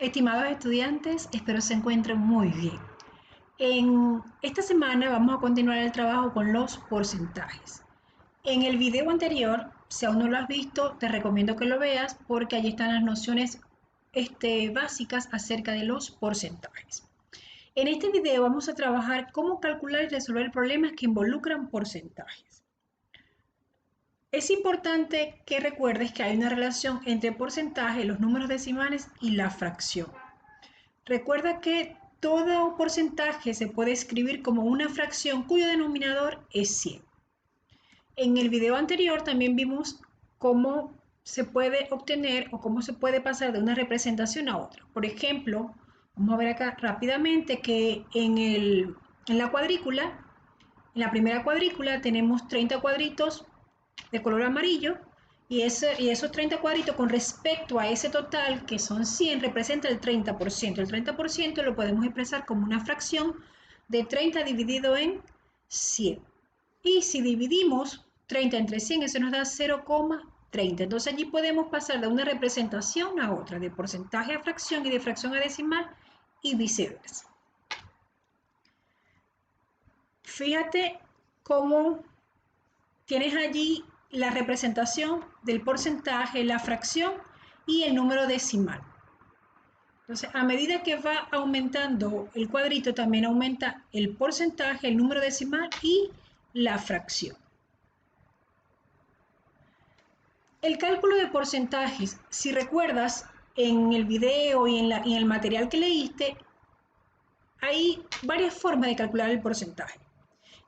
Estimados estudiantes, espero se encuentren muy bien. En esta semana vamos a continuar el trabajo con los porcentajes. En el video anterior, si aún no lo has visto, te recomiendo que lo veas porque allí están las nociones básicas acerca de los porcentajes. En este video vamos a trabajar cómo calcular y resolver problemas que involucran porcentajes. Es importante que recuerdes que hay una relación entre porcentaje, los números decimales y la fracción. Recuerda que todo porcentaje se puede escribir como una fracción cuyo denominador es 100. En el video anterior también vimos cómo se puede obtener o cómo se puede pasar de una representación a otra. Por ejemplo, vamos a ver acá rápidamente que en la cuadrícula, en la primera cuadrícula tenemos 30 cuadritos de color amarillo y esos 30 cuadritos con respecto a ese total, que son 100, representa el 30%. El 30% lo podemos expresar como una fracción de 30 dividido en 100. Y si dividimos 30 entre 100, eso nos da 0,30. Entonces allí podemos pasar de una representación a otra, de porcentaje a fracción y de fracción a decimal y viceversa. Fíjate cómo tienes allí la representación del porcentaje, la fracción y el número decimal. Entonces, a medida que va aumentando el cuadrito, también aumenta el porcentaje, el número decimal y la fracción. El cálculo de porcentajes, si recuerdas, en el video y en el material que leíste, hay varias formas de calcular el porcentaje.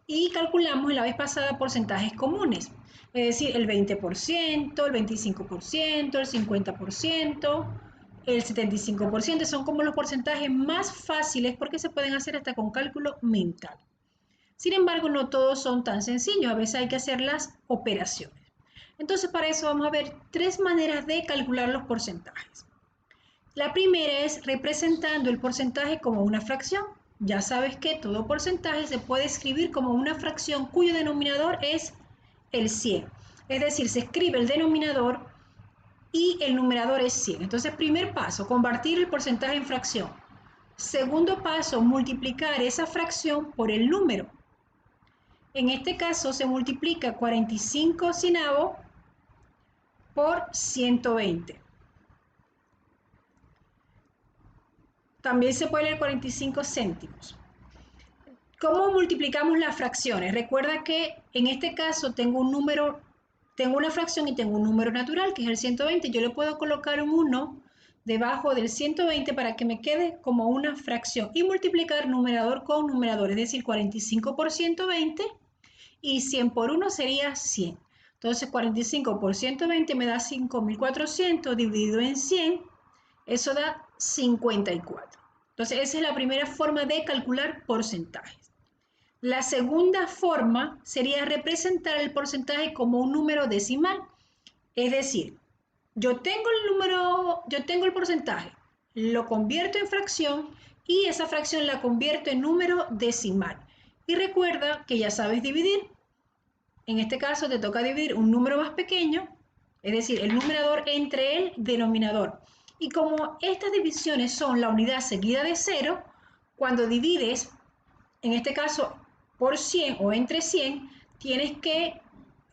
Y calculamos la vez pasada porcentajes comunes, es decir, el 20%, el 25%, el 50%, el 75%, son como los porcentajes más fáciles porque se pueden hacer hasta con cálculo mental. Sin embargo, no todos son tan sencillos, a veces hay que hacer las operaciones. Entonces, para eso vamos a ver tres maneras de calcular los porcentajes. La primera es representando el porcentaje como una fracción. Ya sabes que todo porcentaje se puede escribir como una fracción cuyo denominador es el 100. Es decir, se escribe el denominador y el numerador es 100. Entonces, primer paso, convertir el porcentaje en fracción. Segundo paso, multiplicar esa fracción por el número. En este caso se multiplica 45 sinavo por 120. También se puede leer 45 céntimos. ¿Cómo multiplicamos las fracciones? Recuerda que en este caso tengo una fracción y tengo un número natural, que es el 120. Yo le puedo colocar un 1 debajo del 120 para que me quede como una fracción y multiplicar numerador con numerador, es decir, 45 por 120 y 100 por 1 sería 100. Entonces 45 por 120 me da 5.400 dividido en 100, eso da 54. Entonces esa es la primera forma de calcular porcentajes. La segunda forma sería representar el porcentaje como un número decimal. Es decir, yo tengo el porcentaje, lo convierto en fracción y esa fracción la convierto en número decimal. Y recuerda que ya sabes dividir. En este caso te toca dividir un número más pequeño, es decir, el numerador entre el denominador. Y como estas divisiones son la unidad seguida de 0, cuando divides, en este caso por 100 o entre 100, tienes que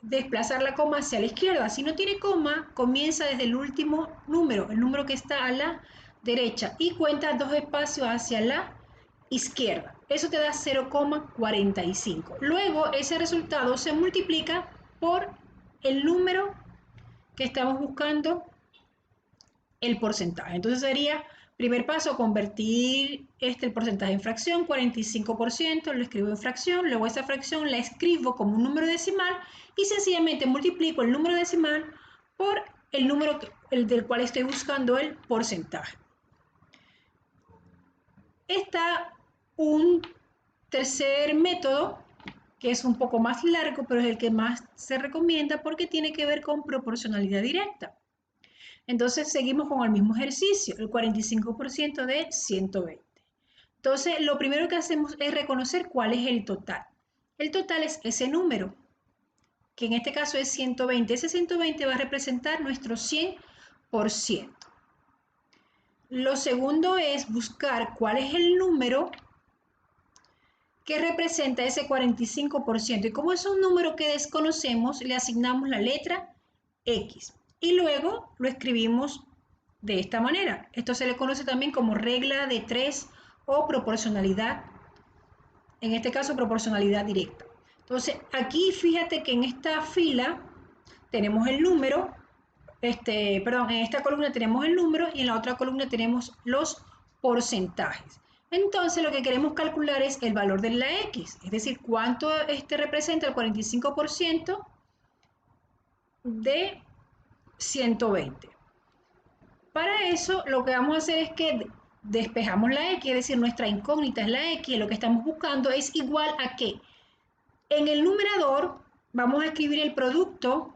desplazar la coma hacia la izquierda. Si no tiene coma, comienza desde el último número, el número que está a la derecha, y cuenta 2 espacios hacia la izquierda. Eso te da 0,45. Luego ese resultado se multiplica por el número que estamos buscando, el porcentaje. Entonces sería, primer paso, convertir el porcentaje en fracción, 45%, lo escribo en fracción, luego esa fracción la escribo como un número decimal y sencillamente multiplico el número decimal por el número del cual estoy buscando el porcentaje. Está un tercer método que es un poco más largo, pero es el que más se recomienda porque tiene que ver con proporcionalidad directa. Entonces seguimos con el mismo ejercicio, el 45% de 120. Entonces lo primero que hacemos es reconocer cuál es el total. El total es ese número, que en este caso es 120. Ese 120 va a representar nuestro 100%. Lo segundo es buscar cuál es el número que representa ese 45%. Y como es un número que desconocemos, le asignamos la letra X. Y luego lo escribimos de esta manera. Esto se le conoce también como regla de 3 o proporcionalidad. En este caso, proporcionalidad directa. Entonces, aquí fíjate que en esta fila tenemos el número, en esta columna tenemos el número y en la otra columna tenemos los porcentajes. Entonces lo que queremos calcular es el valor de la X, es decir, cuánto representa el 45% de 120. Para eso lo que vamos a hacer es que despejamos la X, es decir, nuestra incógnita es la X, y lo que estamos buscando es igual a que en el numerador vamos a escribir el producto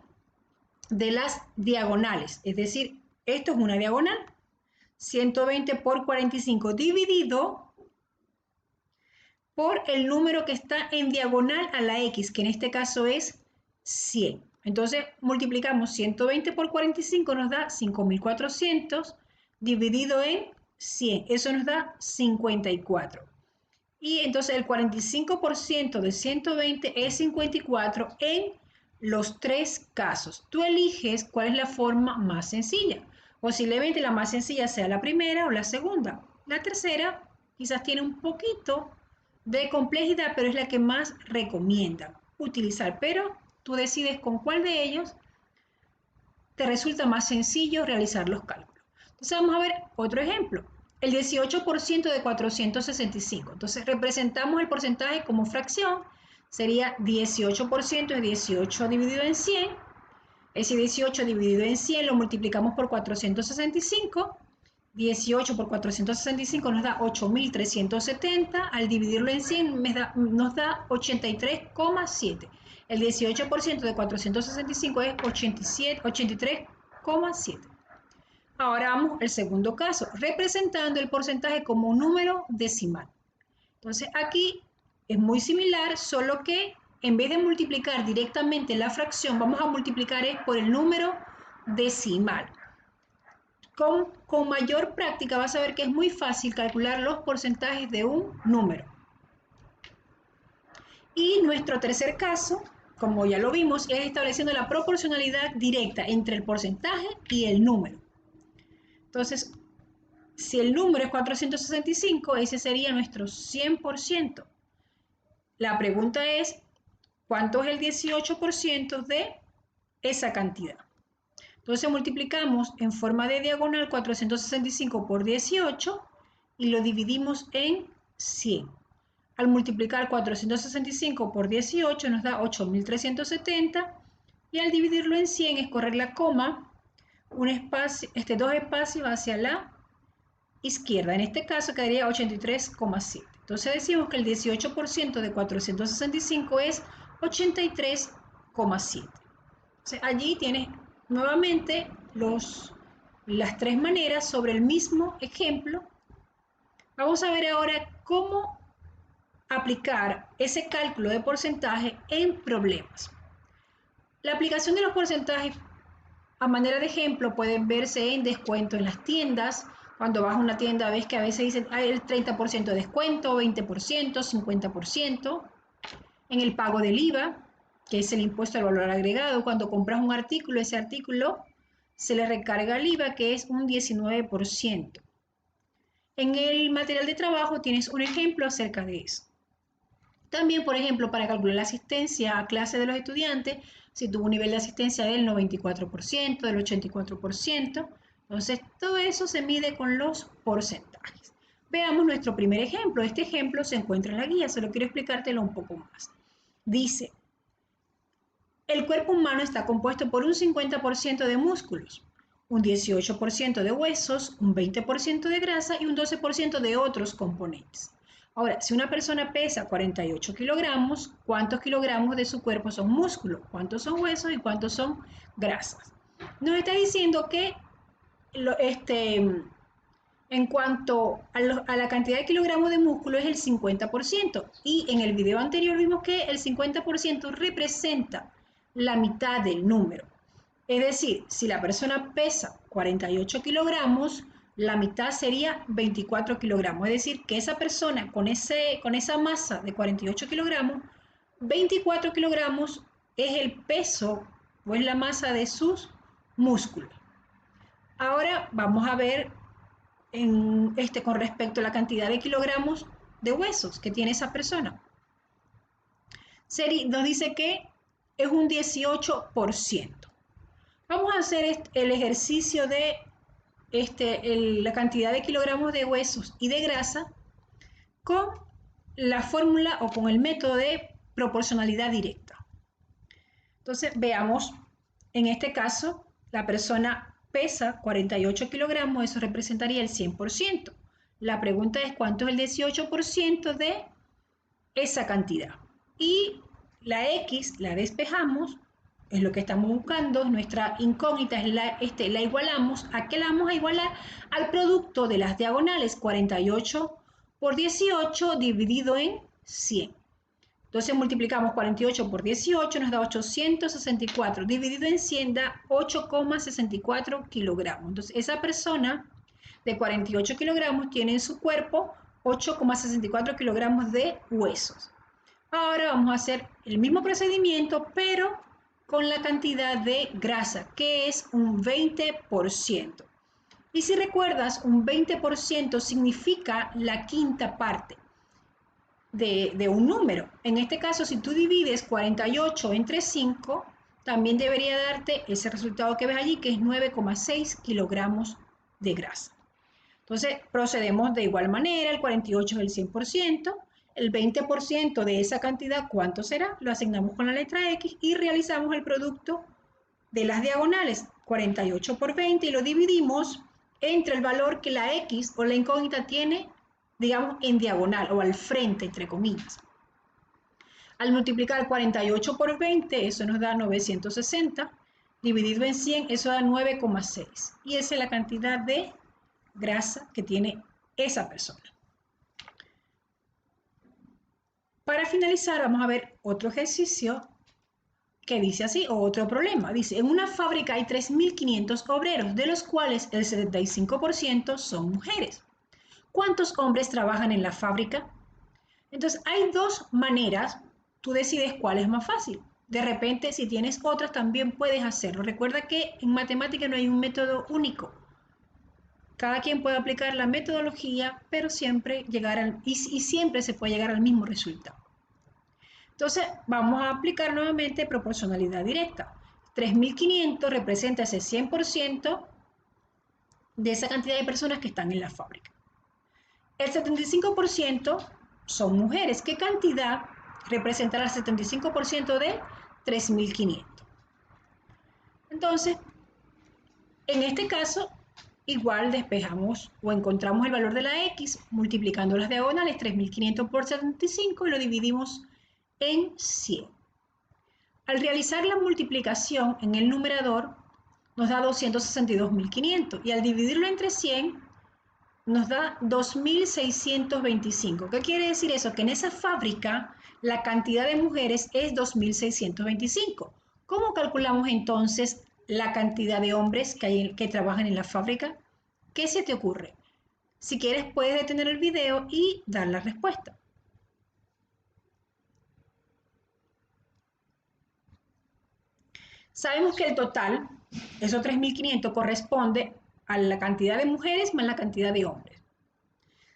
de las diagonales, es decir, esto es una diagonal, 120 por 45 dividido por el número que está en diagonal a la X, que en este caso es 100. Entonces multiplicamos 120 por 45, nos da 5.400 dividido en 100, eso nos da 54. Y entonces el 45% de 120 es 54 en los tres casos. Tú eliges cuál es la forma más sencilla. Posiblemente la más sencilla sea la primera o la segunda. La tercera quizás tiene un poquito de complejidad, pero es la que más recomiendan utilizar. Pero tú decides con cuál de ellos te resulta más sencillo realizar los cálculos. Entonces vamos a ver otro ejemplo. El 18% de 465. Entonces representamos el porcentaje como fracción. Sería 18% de 18 dividido en 100. Ese 18 dividido en 100 lo multiplicamos por 465. 18 por 465 nos da 8.370. Al dividirlo en 100 nos da 83,7. El 18% de 465 es 83,7. Ahora vamos al segundo caso, representando el porcentaje como un número decimal. Entonces aquí es muy similar, solo que en vez de multiplicar directamente la fracción, vamos a multiplicar por el número decimal. Con mayor práctica vas a ver que es muy fácil calcular los porcentajes de un número. Y nuestro tercer caso, como ya lo vimos, es estableciendo la proporcionalidad directa entre el porcentaje y el número. Entonces, si el número es 465, ese sería nuestro 100%. La pregunta es, ¿cuánto es el 18% de esa cantidad? Entonces multiplicamos en forma de diagonal 465 por 18 y lo dividimos en 100. Al multiplicar 465 por 18 nos da 8.370 y al dividirlo en 100 es correr la coma, dos espacios hacia la izquierda. En este caso quedaría 83,7. Entonces decimos que el 18% de 465 es 83,7. Entonces allí tienes nuevamente las tres maneras sobre el mismo ejemplo. Vamos a ver ahora cómo aplicar ese cálculo de porcentaje en problemas. La aplicación de los porcentajes a manera de ejemplo pueden verse en descuento en las tiendas. Cuando vas a una tienda ves que a veces dicen el 30% de descuento, 20%, 50%. En el pago del IVA, que es el impuesto al valor agregado. Cuando compras un artículo, ese artículo se le recarga el IVA, que es un 19%. En el material de trabajo tienes un ejemplo acerca de eso. También, por ejemplo, para calcular la asistencia a clase de los estudiantes, si tuvo un nivel de asistencia del 94%, del 84%, entonces todo eso se mide con los porcentajes. Veamos nuestro primer ejemplo. Este ejemplo se encuentra en la guía, solo quiero explicártelo un poco más. Dice, el cuerpo humano está compuesto por un 50% de músculos, un 18% de huesos, un 20% de grasa y un 12% de otros componentes. Ahora, si una persona pesa 48 kilogramos, ¿cuántos kilogramos de su cuerpo son músculos? ¿Cuántos son huesos y cuántos son grasas? Nos está diciendo que en cuanto a la cantidad de kilogramos de músculo es el 50%. Y en el video anterior vimos que el 50% representa la mitad del número. Es decir, si la persona pesa 48 kilogramos, la mitad sería 24 kilogramos. Es decir, que esa persona con esa masa de 48 kilogramos, 24 kilogramos es el peso o es la masa de sus músculos. Ahora vamos a ver con respecto a la cantidad de kilogramos de huesos que tiene esa persona. Nos dice que es un 18%. Vamos a hacer el ejercicio de la cantidad de kilogramos de huesos y de grasa con la fórmula o con el método de proporcionalidad directa. Entonces veamos, en este caso la persona pesa 48 kilogramos, eso representaría el 100%. La pregunta es cuánto es el 18% de esa cantidad. Y la X la despejamos, es lo que estamos buscando, nuestra incógnita es la igualamos. ¿A qué la vamos a igualar? Al producto de las diagonales, 48 por 18 dividido en 100. Entonces multiplicamos 48 por 18, nos da 864, dividido en 100 da 8,64 kilogramos. Entonces esa persona de 48 kilogramos tiene en su cuerpo 8,64 kilogramos de huesos. Ahora vamos a hacer el mismo procedimiento, pero con la cantidad de grasa, que es un 20%. Y si recuerdas, un 20% significa la quinta parte de un número. En este caso, si tú divides 48 entre 5, también debería darte ese resultado que ves allí, que es 9,6 kilogramos de grasa. Entonces, procedemos de igual manera, el 48 es el 100%, el 20% de esa cantidad, ¿cuánto será? Lo asignamos con la letra X y realizamos el producto de las diagonales, 48 por 20, y lo dividimos entre el valor que la X o la incógnita tiene, digamos, en diagonal o al frente, entre comillas. Al multiplicar 48 por 20, eso nos da 960, dividido en 100, eso da 9,6. Y esa es la cantidad de grasa que tiene esa persona. Para finalizar, vamos a ver otro ejercicio que dice así, o otro problema. Dice, en una fábrica hay 3.500 obreros, de los cuales el 75% son mujeres. ¿Cuántos hombres trabajan en la fábrica? Entonces, hay dos maneras, tú decides cuál es más fácil. De repente, si tienes otras, también puedes hacerlo. Recuerda que en matemática no hay un método único. Cada quien puede aplicar la metodología, pero siempre siempre se puede llegar al mismo resultado. Entonces, vamos a aplicar nuevamente proporcionalidad directa. 3.500 representa ese 100% de esa cantidad de personas que están en la fábrica. El 75% son mujeres. ¿Qué cantidad representará el 75% de 3.500? Entonces, en este caso, igual despejamos o encontramos el valor de la X multiplicando las diagonales, 3.500 por 75, y lo dividimos en 100. Al realizar la multiplicación en el numerador nos da 262.500 y al dividirlo entre 100 nos da 2.625. ¿Qué quiere decir eso? Que en esa fábrica la cantidad de mujeres es 2.625. ¿Cómo calculamos entonces la cantidad de hombres que trabajan en la fábrica? ¿Qué se te ocurre? Si quieres puedes detener el video y dar la respuesta. Sabemos que el total, esos 3.500, corresponde a la cantidad de mujeres más la cantidad de hombres.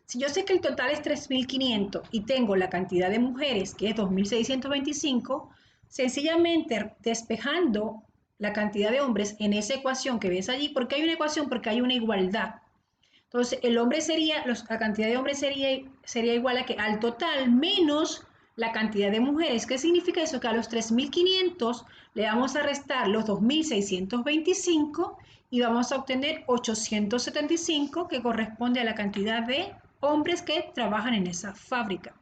Si yo sé que el total es 3.500 y tengo la cantidad de mujeres, que es 2.625, sencillamente despejando la cantidad de hombres en esa ecuación que ves allí, ¿por qué hay una ecuación? Porque hay una igualdad. Entonces, la cantidad de hombres sería igual al total menos la cantidad de mujeres. ¿Qué significa eso? Que a los 3.500 le vamos a restar los 2.625 y vamos a obtener 875, que corresponde a la cantidad de hombres que trabajan en esa fábrica.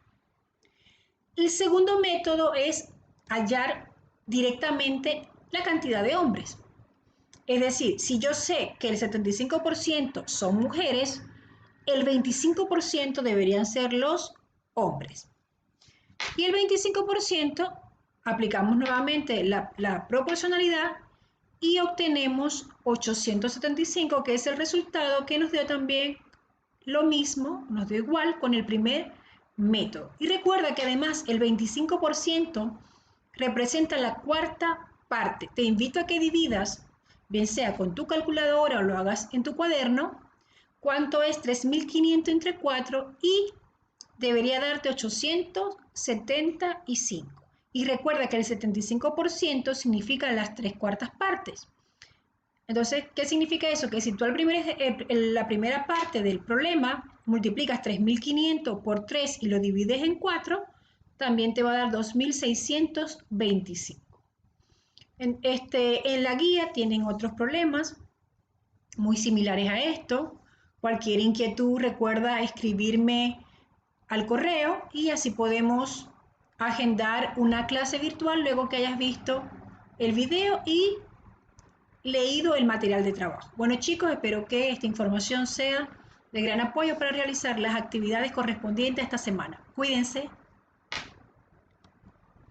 El segundo método es hallar directamente la cantidad de hombres. Es decir, si yo sé que el 75% son mujeres, el 25% deberían ser los hombres. Y el 25% aplicamos nuevamente la proporcionalidad y obtenemos 875, que es el resultado que nos dio también lo mismo, nos dio igual con el primer método. Y recuerda que además el 25% representa la cuarta parte. Te invito a que dividas, bien sea con tu calculadora o lo hagas en tu cuaderno, cuánto es 3.500 entre 4 y debería darte 875. Y recuerda que el 75% significa las tres cuartas partes. Entonces, ¿qué significa eso? Que si tú la primera parte del problema multiplicas 3.500 por 3 y lo divides en 4, también te va a dar 2.625. En la guía tienen otros problemas muy similares a esto. Cualquier inquietud, recuerda escribirme al correo y así podemos agendar una clase virtual luego que hayas visto el video y leído el material de trabajo. Bueno chicos, espero que esta información sea de gran apoyo para realizar las actividades correspondientes a esta semana. Cuídense.